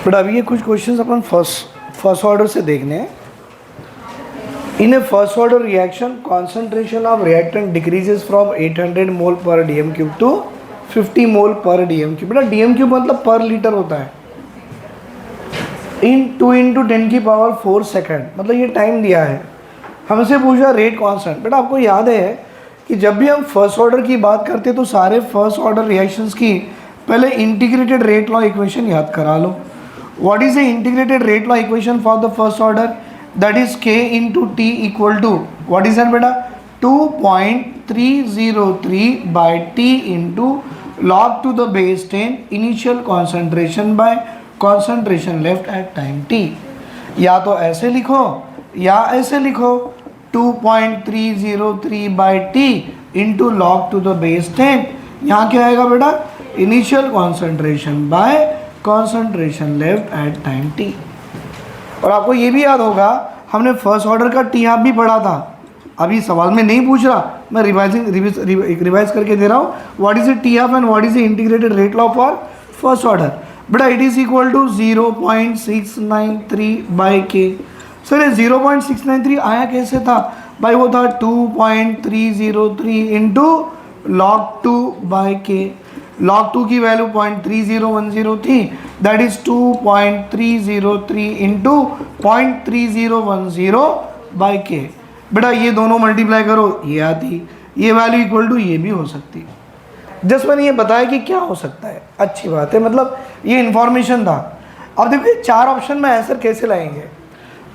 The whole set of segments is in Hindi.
बट अभी ये कुछ क्वेश्चंस अपन फर्स्ट ऑर्डर से देखने हैं। In a first order reaction concentration of reactant decreases from 800 mole per DM cube to 50 mole per DM cube. बेटा डीएम क्यूब मतलब पर लीटर होता है। इन 2 × 10⁴ सेकेंड, मतलब ये टाइम दिया है। हमसे पूछा रेट कांस्टेंट। बेटा आपको याद है कि जब भी हम फर्स्ट ऑर्डर की बात करते हैं तो सारे फर्स्ट ऑर्डर रिएक्शंस की पहले इंटीग्रेटेड रेट लॉ इक्वेशन याद करा लो। What is the integrated rate law equation for the first order? That is k × t equal to what is that बेटा 2.303 by t into log to the base 10 initial concentration by concentration left at time t। या तो ऐसे लिखो या ऐसे लिखो 2.303 by t into log to the base 10। यहाँ क्या आएगा बेटा initial concentration by concentration left at time t। और आपको ये भी याद होगा हमने फर्स्ट ऑर्डर का टी आप भी पढ़ा था। अभी सवाल में नहीं पूछ रहा, मैं रिवाइज करके दे रहा हूँ। What is the T of and what is the integrated rate law for first order? बेटा it is equal to 0.693 by K. Sir ये 0.693 आया कैसे था भाई? वो था 2.303 into log 2 by K. log 2 की वैल्यू 0.3010 थी, दैट इज 2.303 इंटू 0.3010 बाई के। बेटा ये दोनों मल्टीप्लाई करो, ये आती, ये वैल्यू इक्वल टू ये भी हो सकती। जस्ट मैंने ये बताया कि क्या हो सकता है, अच्छी बात है, मतलब ये इन्फॉर्मेशन था। अब देखिए 4 ऑप्शन में आंसर कैसे लाएंगे।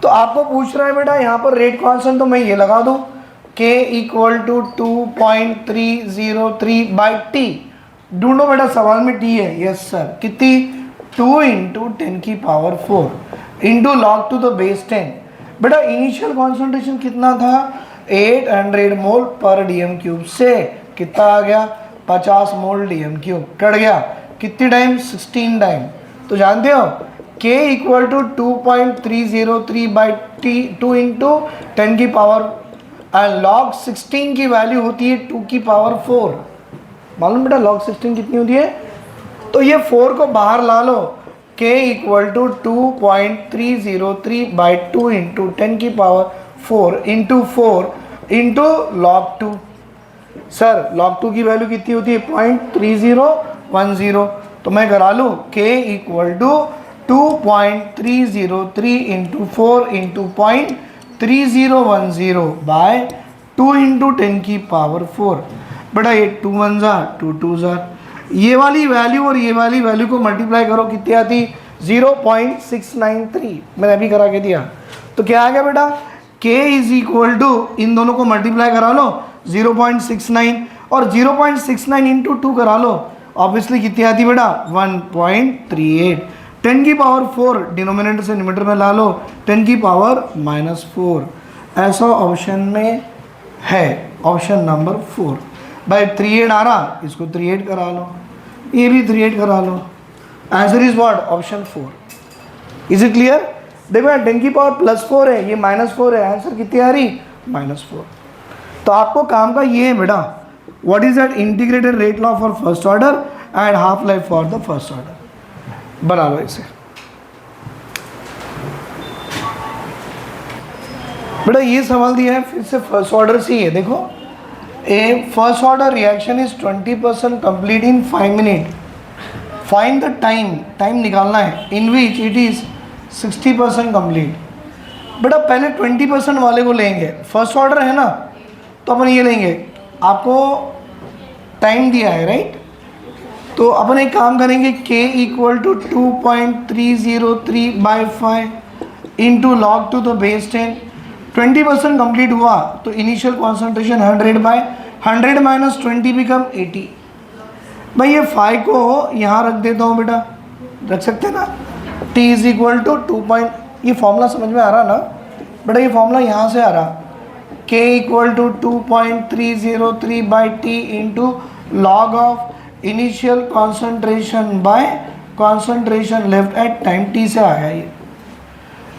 तो आपको पूछ रहा है बेटा यहाँ पर रेट कांस्टेंट, तो मैं ये लगा दूँ k equal to 2.303 by t. ढूंढो बेटा, सवाल में t है। यस सर, कितनी? 2 × 10⁴ into log to the base 10। बेटा इनिशियल कॉन्सेंट्रेशन कितना था? 800 मोल पर डीएम क्यूब से कितना आ गया? 50 मोल डीएम क्यूब। कट गया कितनी टाइम? 16 टाइम। तो जानते हो k equal to 2.303 by t 2 × 10⁴ and log 16 की वैल्यू होती है 2⁴। मालूम बेटा log 16 कितनी होती है? तो ये 4 को बाहर ला लो। k equal to 2.303 by 2 × 10⁴ into 4 into log 2। Sir log 2 की वैल्यू कितनी होती है? 0.3010। तो मैं करा लूँ k equal to 2.303 into 4 into 0.3010 by 2 × 10⁴। बेटा ये 2 1 जार 2 2 जार, ये वाली वैल्यू और ये वाली वैल्यू को मल्टीप्लाई करो, कितनी आती? 0.693। मैंने अभी करा के दिया। तो क्या आ गया बेटा? k इज इक्वल टू, इन दोनों को मल्टीप्लाई करा लो 0.69 और 0.69 इंटू 2 करा लो, ऑब्वियसली कितनी आती बेटा? 1.38। 10⁴ डिनोमिनेटर से न्यूमरेटर में ला लो 10⁻⁻4। ऐसा ऑप्शन में है, ऑप्शन नंबर 4। भाई 38 आ रहा, इसको 38 करा लो, ये भी 38 करा लो। Answer is what? Option 4। Is it clear? देखो यार 10⁻+4 है, ये -4 है, आंसर कितनी आ रही? -4। तो आपको काम का ये है बेटा, what is that integrated rate law for first order and half life for the first order. बना लो इसे बेटा। ये सवाल दिया है फिर से फर्स्ट ऑर्डर से ही है। देखो a first order reaction is 20% complete in 5 minute. Find the time, time निकालना है, in which it is 60% complete. बेटा पहले 20% वाले को लेंगे, फर्स्ट ऑर्डर है ना, तो अपन ये लेंगे। आपको टाइम दिया है राइट, तो अपन एक काम करेंगे k equal to 2.303 by 5 into log to the base 10। 20% complete हुआ तो initial concentration 100 by 100 minus 20 become 80। भाई ये 5 को यहाँ रख देता हूँ बेटा, रख सकते हैं ना। t is equal to 2. ये फॉर्मूला समझ में आ रहा ना बेटा? ये फॉर्मूला यहाँ से आ रहा, k equal to 2.303 by t into log of initial concentration by concentration left at time t से आया। ये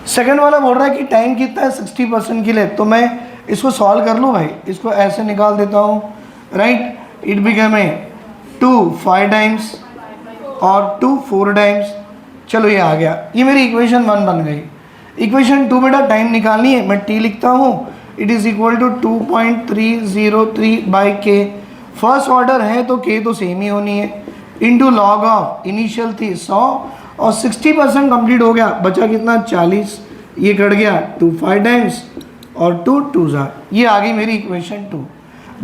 सेकंड वाला बोल रहा है कि टाइम कितना है? 60% के लिए। तो मैं इसको सॉल्व कर लूँ भाई, इसको ऐसे निकाल देता हूँ राइट। इट बिकम 2 5 टाइम्स और 2 4 टाइम्स चलो ये आ गया, ये मेरी इक्वेशन 1 बन गई। इक्वेशन 2 बेटा टाइम निकालनी है, मैं टी लिखता हूँ, it is equal to 2.303/k। First order है तो k तो सेम ही होनी है, इंटू लॉग ऑफ इनिशियल थी 100 और 60% कंप्लीट हो गया, बचा कितना 40, ये कट गया 2 5 टाइम्स और 2 2 ये आ गई मेरी इक्वेशन 2।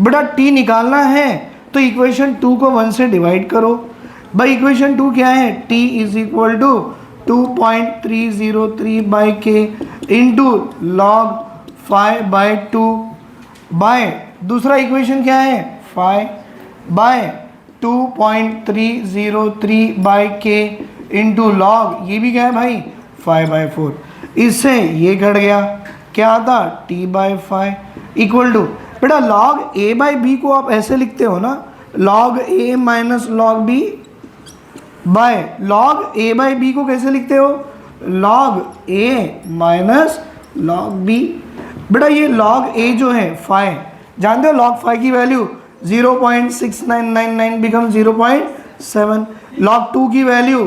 बेटा t निकालना है तो इक्वेशन 2 को 1 से डिवाइड करो। भाई इक्वेशन 2 क्या है, t is equal to 2.303/k into log 5/2 by दूसरा इक्वेशन क्या है 5 बाय 2.303/k इंटू लॉग, ये भी क्या है भाई 5/4। इससे ये घट गया, क्या आता t/5 इक्वल टू, बेटा लॉग a/b को आप ऐसे लिखते हो ना, log a minus log b by log a/b को कैसे लिखते हो, log a minus log b। बेटा ये लॉग a जो है 5, जानते हो लॉग 5 की वैल्यू 0.6999 बिकम 0.7, लॉग 2 की वैल्यू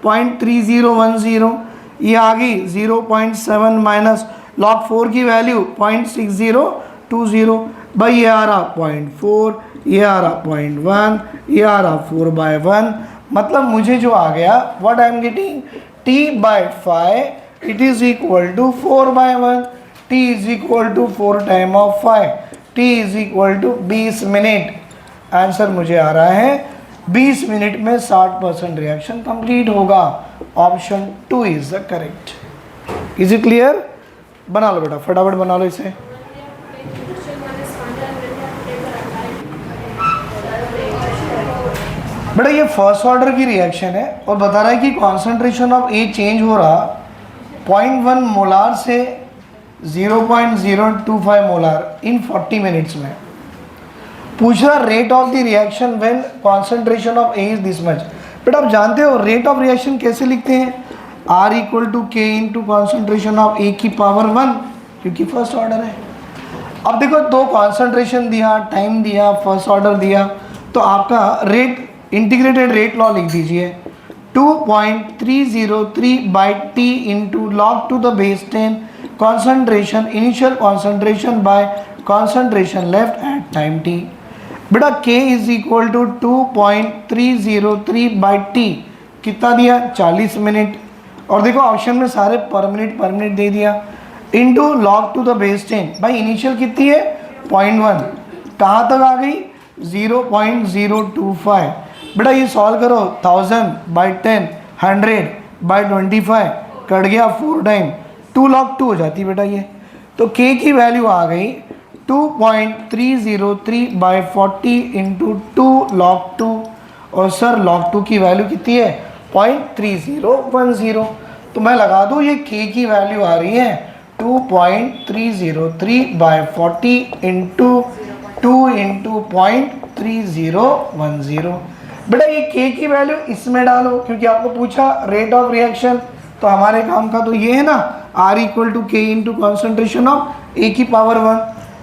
0.3010, ये आ गई 0.7 माइनस लॉग 4 की वैल्यू 0.6020। भाई ये आ रहा 0.4, ये आ रहा 0.1, ये आ रहा 4/1। मतलब मुझे जो आ गया what I am getting, t/5 it is equal to 4/1, t is equal to 4 time of 5, t is equal to 20 minute. Answer मुझे आ रहा है 20 मिनट में 60% रिएक्शन कंप्लीट होगा। Option 2 is the correct. Is it clear? बना लो बेटा, फटाफट बना लो इसे। बेटा ये फर्स्ट ऑर्डर की रिएक्शन है और बता रहा है कि कॉन्सेंट्रेशन ऑफ ए चेंज हो रहा 0.1 मोलार से 0.025 मोलार इन 40 मिनट्स में। पूछ रहा rate of the reaction when concentration of A is this much. बेटा आप जानते हो रेट ऑफ रिएक्शन कैसे लिखते हैं, R इक्वल टू के इंटू कॉन्सेंट्रेशन ऑफ ए की पावर 1, क्योंकि फर्स्ट ऑर्डर है। अब देखो दो कॉन्सेंट्रेशन दिया, टाइम दिया, फर्स्ट ऑर्डर दिया, तो आपका रेट इंटीग्रेटेड रेट लॉ लिख दीजिए 2.303/t into log to the base 10 concentration initial concentration by concentration left at time t। बेटा k is equal to 2.303/t कितना दिया 40 मिनट, और देखो ऑप्शन में सारे पर मिनट दे दिया, into log to the base 10। भाई इनिशियल कितनी है 0.1, कहाँ तक आ गई 0.025। बेटा ये सॉल्व करो 1000/10 100/25 कट गया 4 टाइम 2 log 2 हो जाती बेटा ये। तो k की वैल्यू आ गई 2.303/40 इंटू 2 log 2, और सर log 2 की वैल्यू कितनी है 0.3010। तो मैं लगा दूँ ये k की वैल्यू आ रही है 2.303/40 इंटू 2 इंटू 0.3010। बेटा ये k की वैल्यू इसमें डालो, क्योंकि आपको पूछा रेट ऑफ रिएक्शन, तो हमारे काम का तो ये है ना R इक्वल टू के इंटू कॉन्सेंट्रेशन ऑफ ए की पावर 1।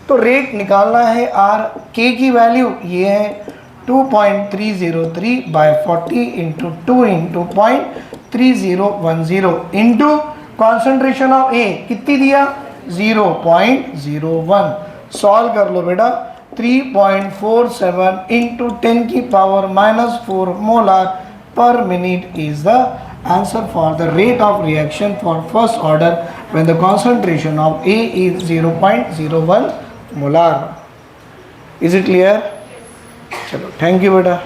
तो रेट निकालना है R, k की वैल्यू ये है 2.303/40 into 2 into 0.3010 into concentration of A कितनी दिया 0.01। सॉल्व कर लो बेटा, 3.47 इंटू 10 की power -4 molar per minute is the answer for the rate of reaction for first order when the concentration of A is 0.01 molar. Is it clear? चलो थैंक यू बेटा।